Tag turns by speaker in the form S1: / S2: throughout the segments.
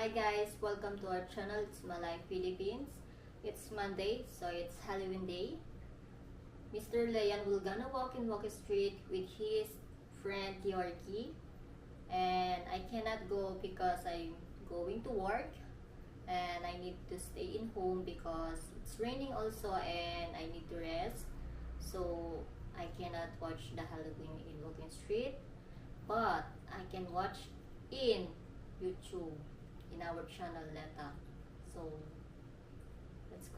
S1: Hi guys, welcome to our channel. It's Malay Philippines. It's Monday, so it's Halloween day. Mr. Leon will gonna walk in Walk Street with his friend Yorkie, and I cannot go because I'm going to work and I need to stay in home because it's raining also and I need to rest. So I cannot watch the Halloween in Walking Street, but I can watch in YouTube in our channel Leta. So let's go.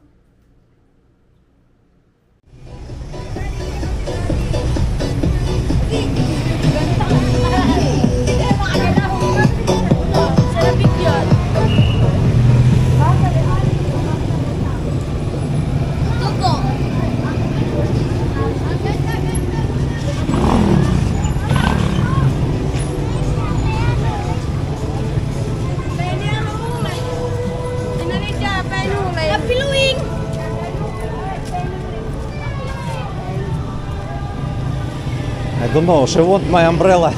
S2: I don't know, she want my umbrella.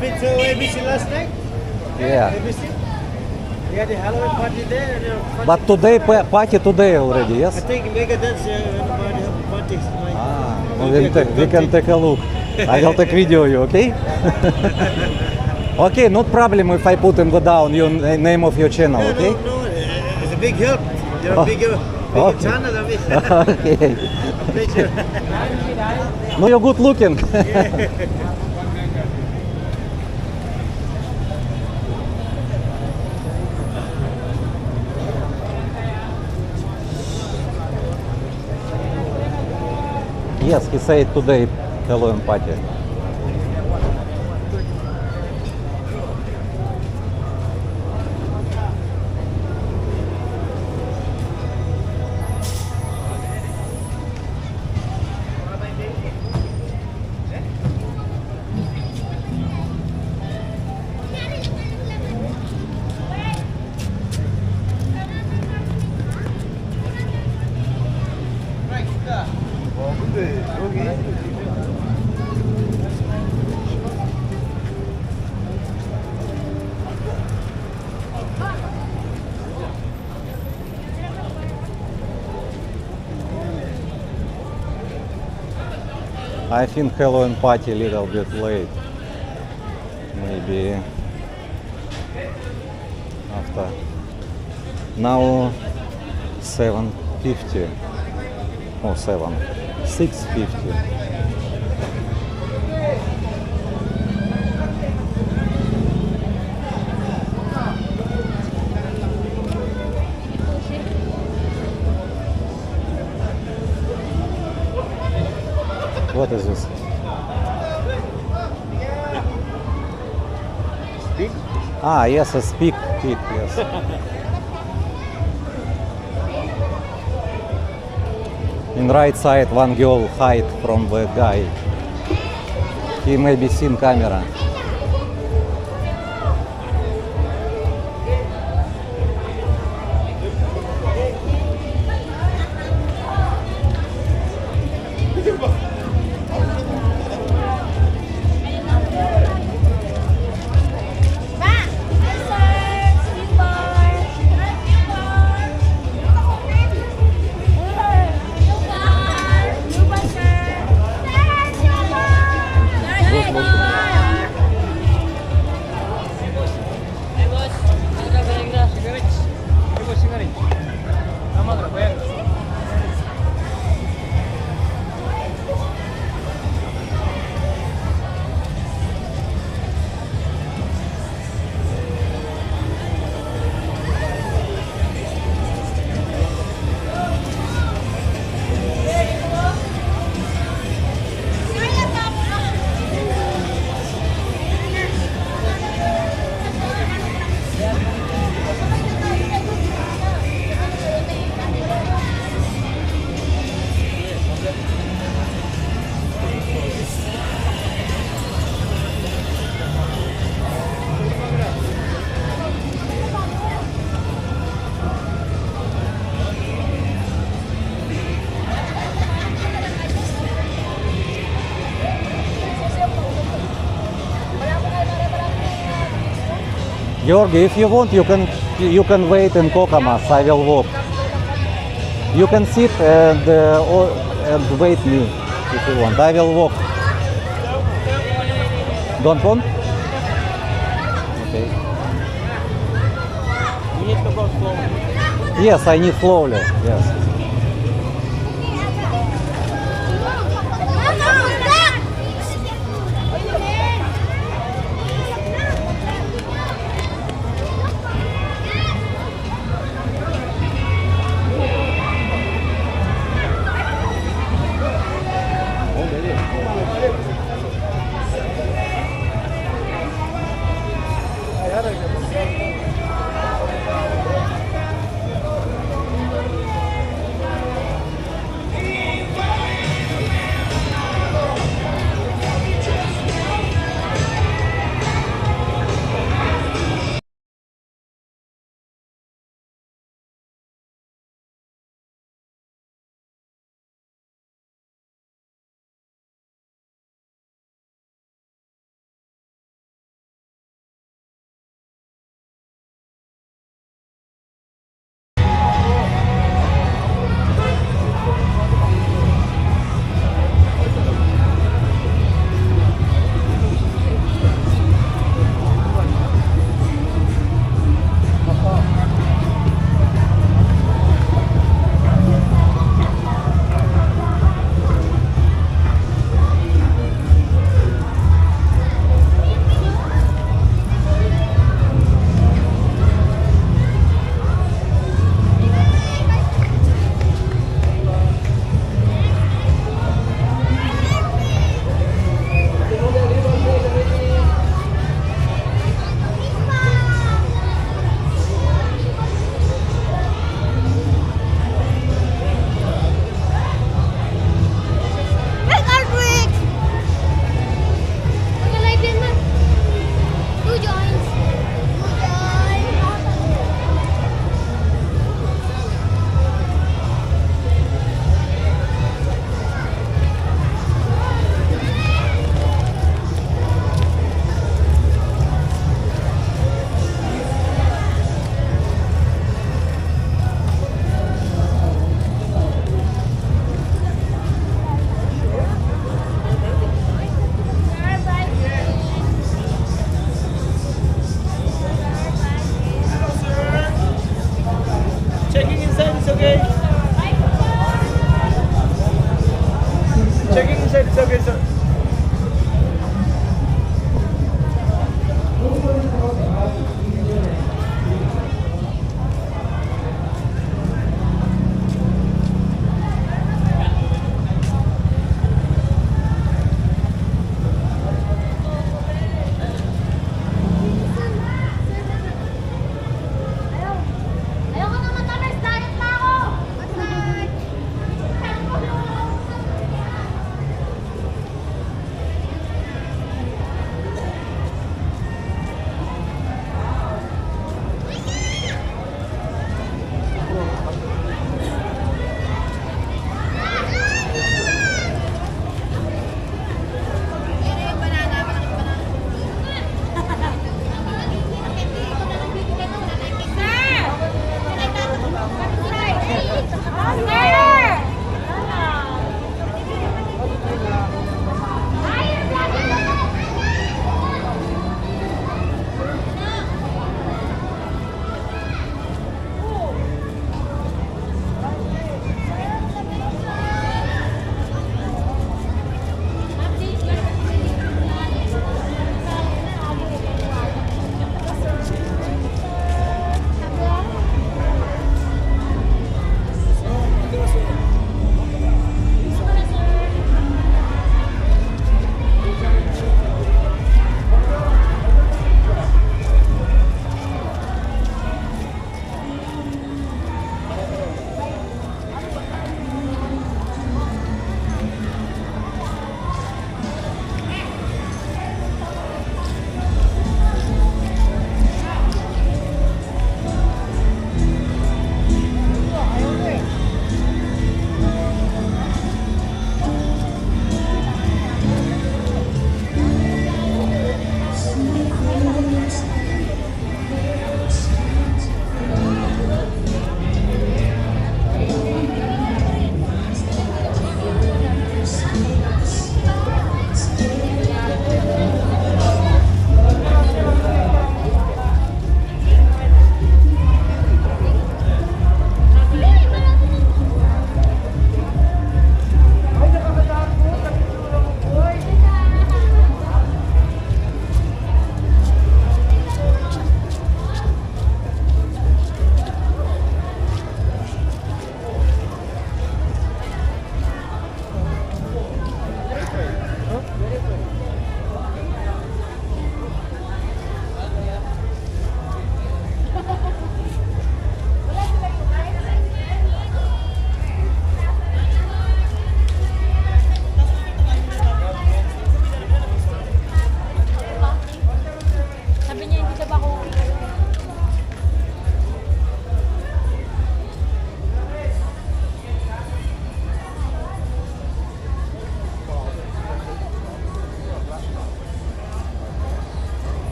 S3: Been to ABC last night?
S2: Yeah.
S3: ABC? We had the Halloween party there. And
S2: But today, party today already,
S3: I
S2: yes?
S3: think Megadance party tonight.
S2: We can take a look. I will take video you, okay? Okay, not problem if I put in the down your name of your channel, okay?
S3: No, it's a big help. You're a big
S2: Okay.
S3: channel, I mean.
S2: Okay.
S3: Pleasure.
S2: No, you're good looking. Yes, he said today Halloween party. I think Halloween party a little bit late. Maybe after Now 750 or 650. What is this?
S3: Big?
S2: Ah, yes, a pig, yes. In right side, one girl hide from the guy. He may be seen camera. Georgi, if you want, you can wait in Kokomas. I will walk. You can sit and wait me if you want. I will walk. Don't want? Okay.
S3: You need to go slowly.
S2: Yes, I need slowly. Yes.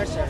S3: card, sir.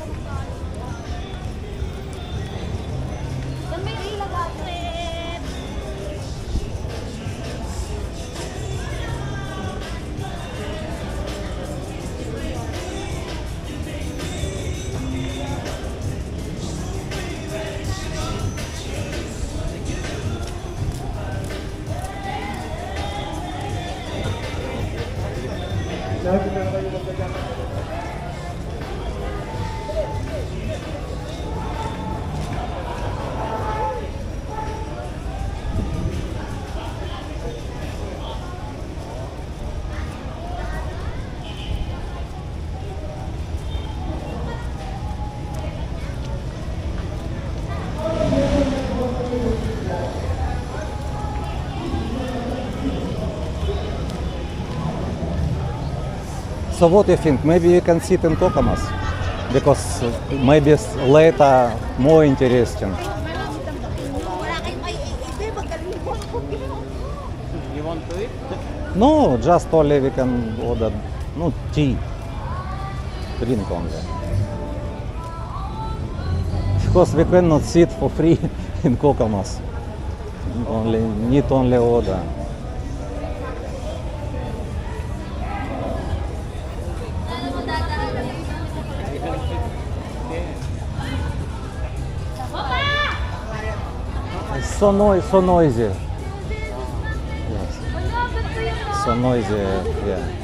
S2: So what do you think? Maybe you can sit in Kokomas? Because maybe later more interesting.
S3: You want to eat?
S2: No, just only we can order no tea. Drink only. Because we cannot sit for free in Kokomas. Need only order. It's so noisy. Yes. So noisy, yeah.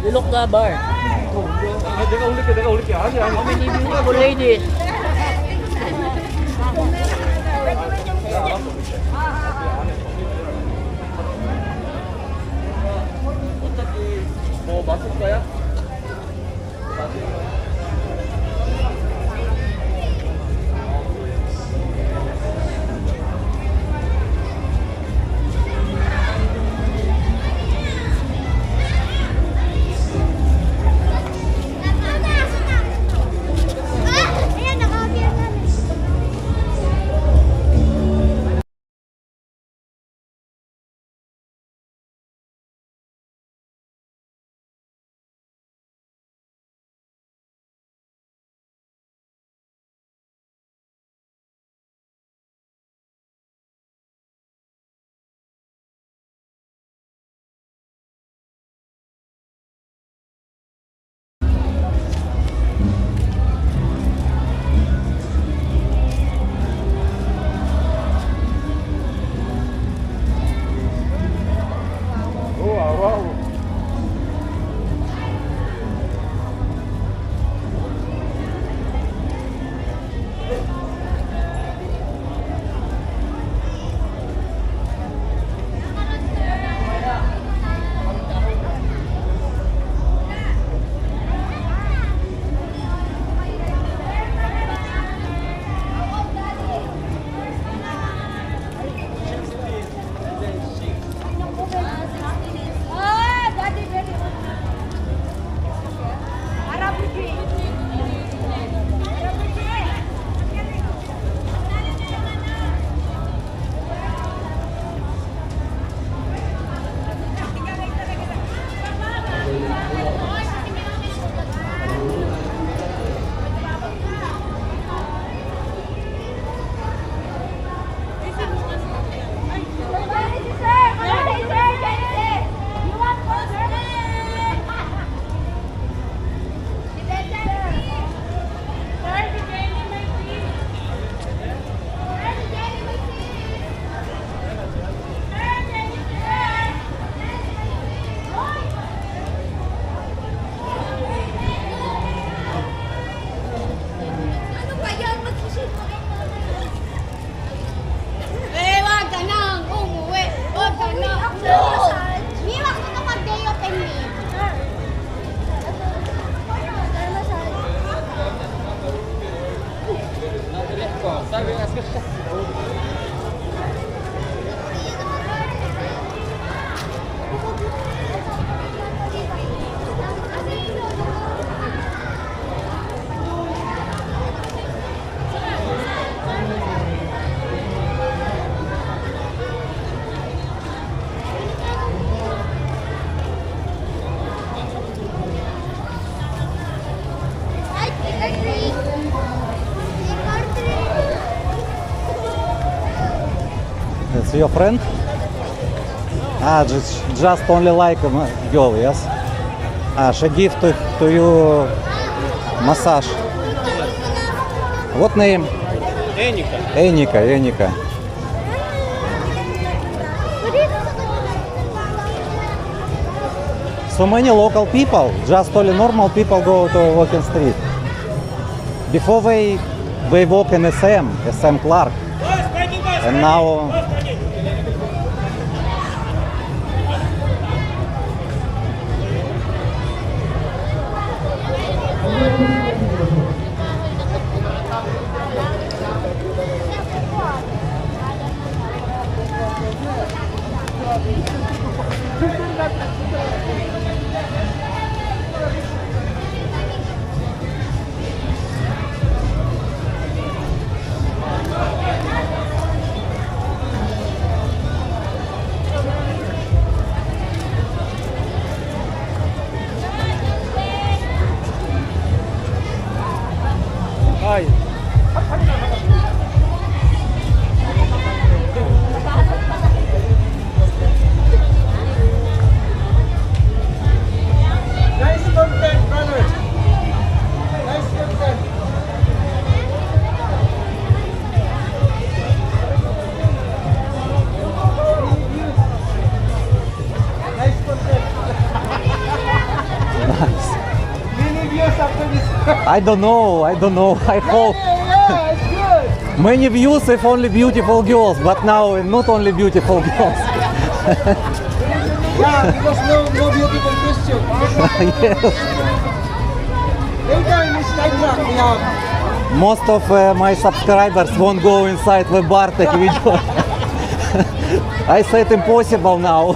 S3: You look the bar.
S4: 내가 올릴게. 아니.
S3: How many beautiful ladies?
S4: 어차피 뭐 마실 거야? 마실 거야? Diving as well.
S2: It's your friend? Ah, just only like a girl, yes? Ah, she give to you massage. What name?
S4: Enika.
S2: Enika. So many local people, just only normal people go to walking street. Before they walk in SM Clark. And now
S4: Hi.
S3: Nice content, brother. Nice content. Nice content.
S2: nice.
S3: Many views after this.
S2: I don't know. I hope
S3: Yeah, it's good.
S2: many views if only beautiful girls, but now not only beautiful girls.
S3: Yeah, because no beautiful Christian.
S2: Yes.
S3: Later in this night track, we have.
S2: Most of my subscribers won't go inside the Bartek video. I said impossible now.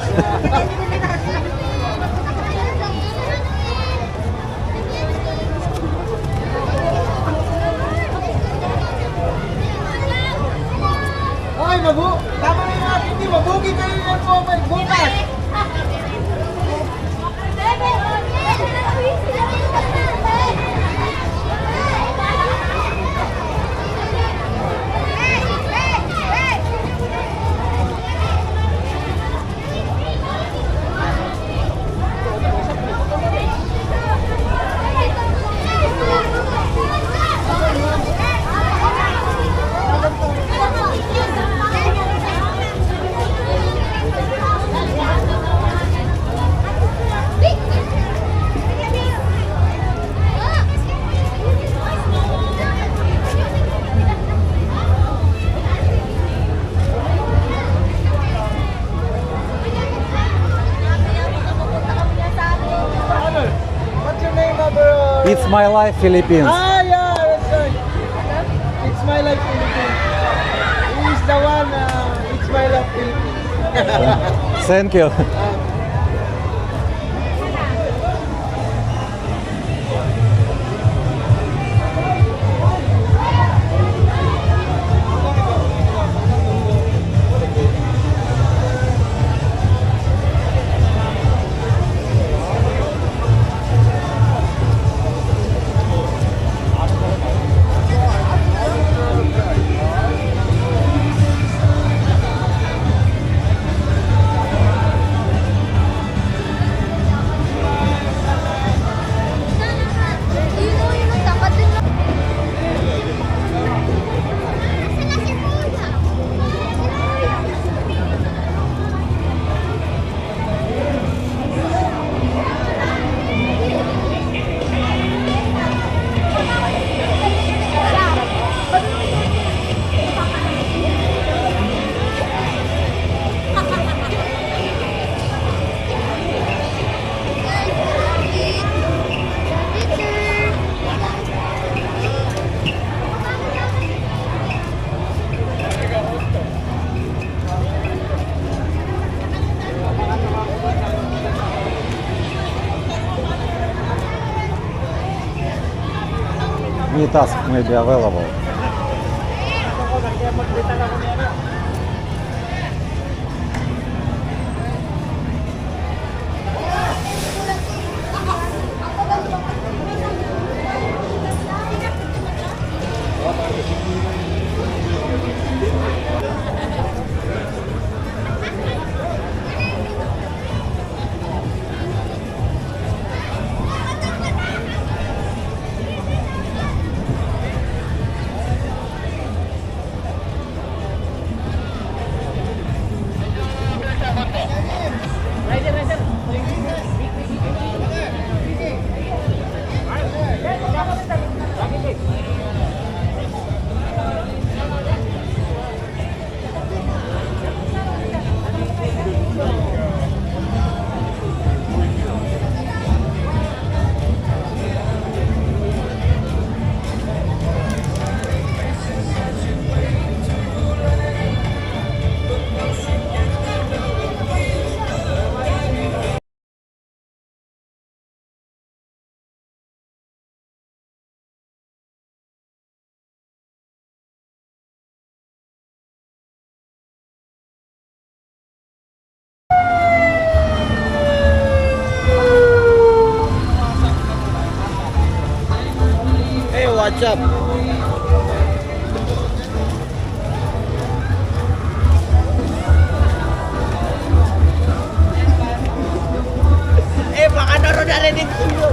S3: Ay, tama na yung akin, di mabugi kayo yan po, may bukas. What's your name, bro?
S2: It's my life, Philippines.
S3: Ah, yeah, that's right. It's my life, Philippines. He is the one, it's my life, Philippines.
S2: Thank you. New task may be available.
S3: Ako, kaya mag-return ako niya na. Hey, what's up? Baka naroon na rin dito.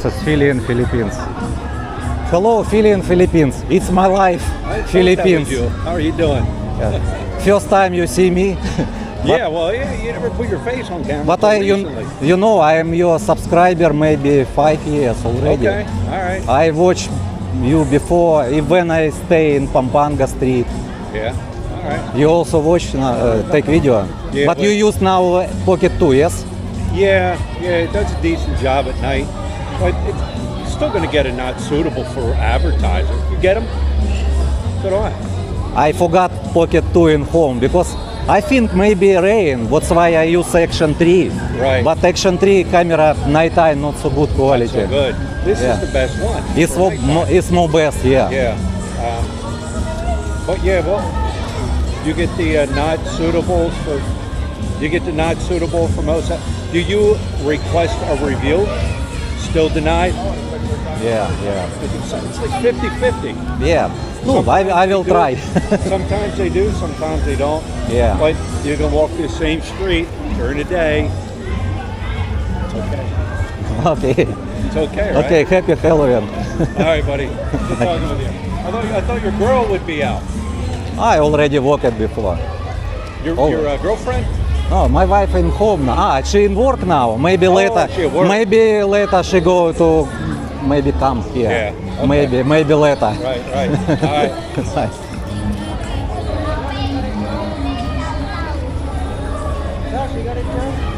S2: This is Philly in Philippines. Hello, Philly in Philippines. It's my life, Philippines.
S5: How are you doing?
S2: Yeah. First time you see me.
S5: Yeah, well, you never put your face on camera.
S2: But
S5: until
S2: you,
S5: recently.
S2: you know, I am your subscriber maybe 5 years already.
S5: Okay, all right.
S2: I watched you before, when I stay in Pampanga Street.
S5: Yeah, all right.
S2: You also watch, take video.
S5: Yeah,
S2: but you use now Pocket 2, yes?
S5: Yeah, it does a decent job at night, but it's still going to get it not suitable for advertising. You get them? So do I.
S2: I forgot Pocket 2 in home because I think maybe rain. That's why I use Action 3.
S5: Right.
S2: But Action 3 camera nighttime not so good quality.
S5: So good. This
S2: Yeah.
S5: is the best one.
S2: It's
S5: for nighttime.
S2: it's more best, yeah.
S5: Yeah. But yeah, well, you get the not suitable for. You get the not suitable for most. Do you request a review? Still denied?
S2: Yeah.
S5: It's like 50-50.
S2: Yeah. No, I will
S5: do.
S2: try.
S5: Sometimes they do, sometimes they don't.
S2: Yeah.
S5: But you can walk the same street during the day. It's okay.
S2: Okay.
S5: It's okay, right?
S2: Okay, happy Halloween.
S5: All right, buddy. Good talking with you. I thought your girl would be out.
S2: I already walked before.
S5: Your
S2: Oh.
S5: girlfriend?
S2: No, my wife in home now. She in work now. Maybe later.
S5: she at work.
S2: Maybe later she go to. Maybe come here.
S5: Yeah, okay.
S2: Maybe later.
S5: Right. All right.
S2: Nice.
S3: Josh, you got it, Josh?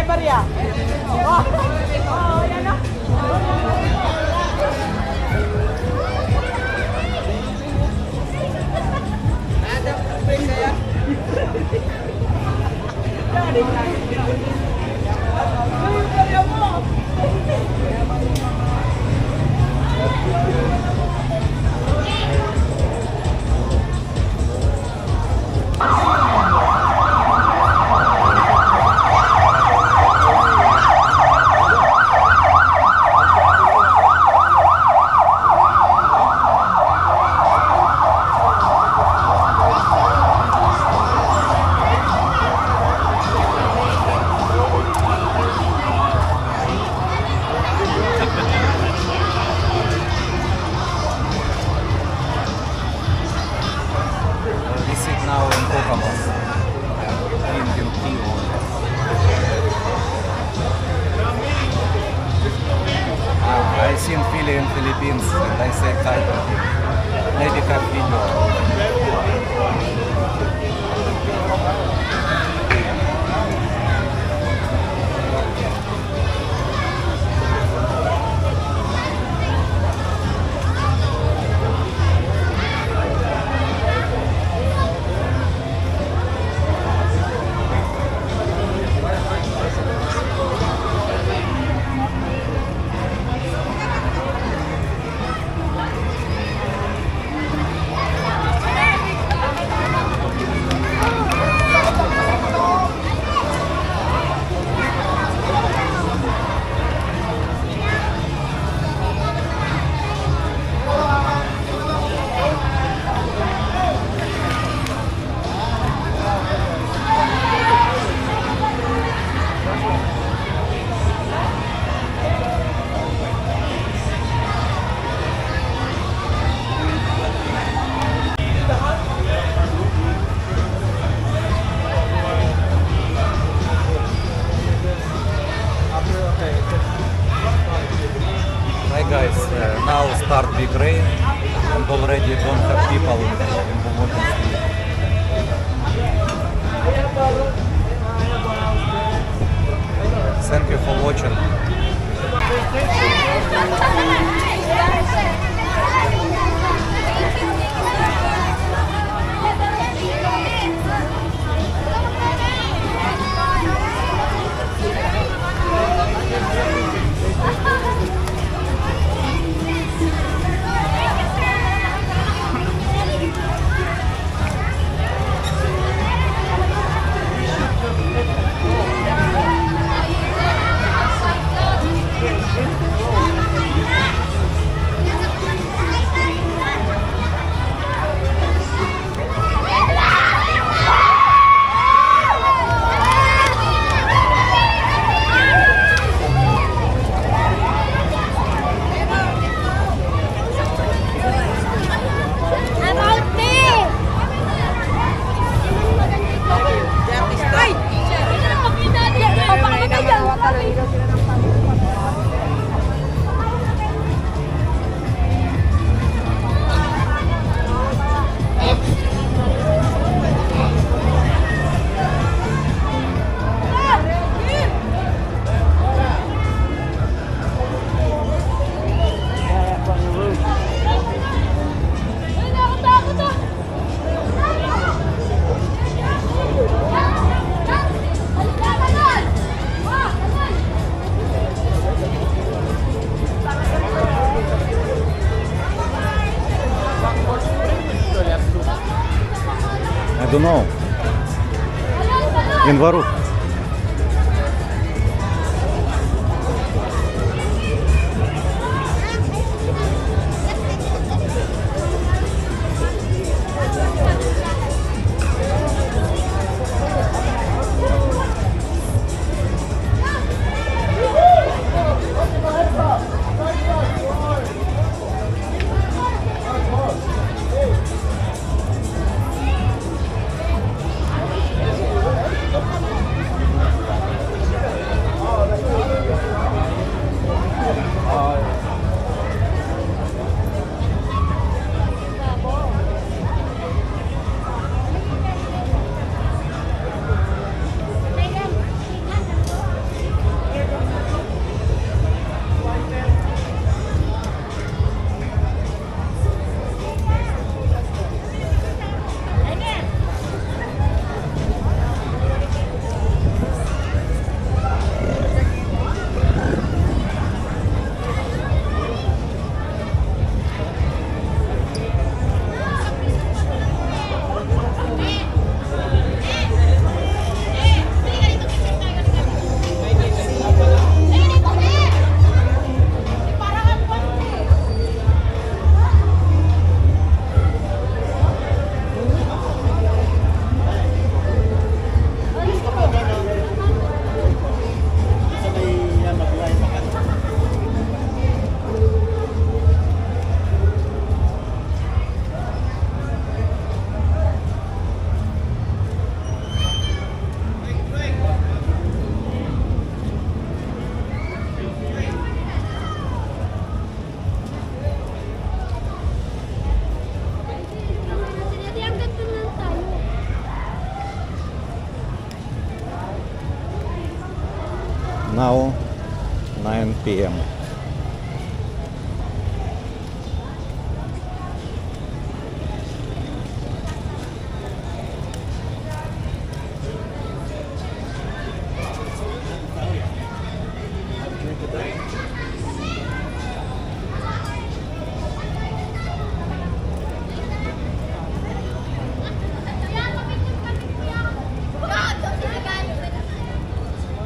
S3: Maria. Oh, yan na. Ada pwede kaya?
S2: We sit now in Kokomas, drinking tea. I seen Philly in Philippines and I said hi to him. Maybe have video. Hi guys, now start big rain and already don't have people in the walking street. Thank you for watching. I don't know. In Varuk. Now 9 p.m.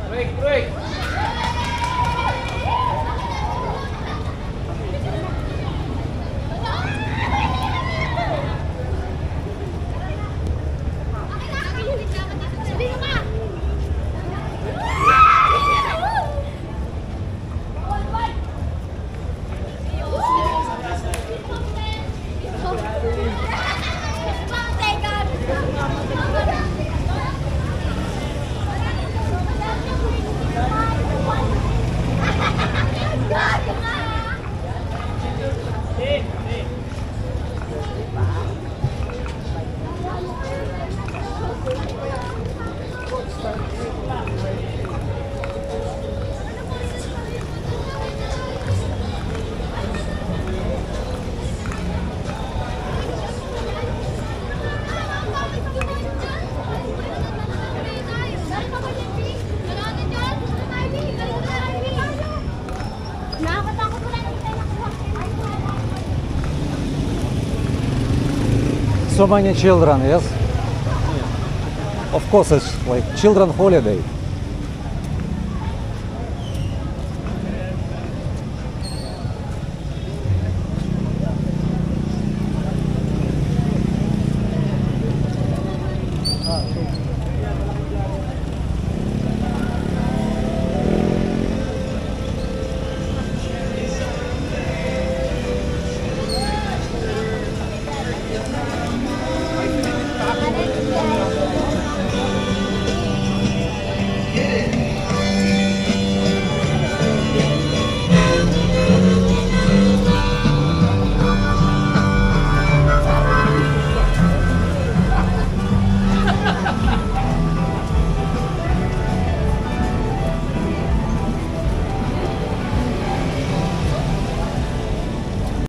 S4: Break, break.
S2: So many children, yes? Of course, it's like children holiday.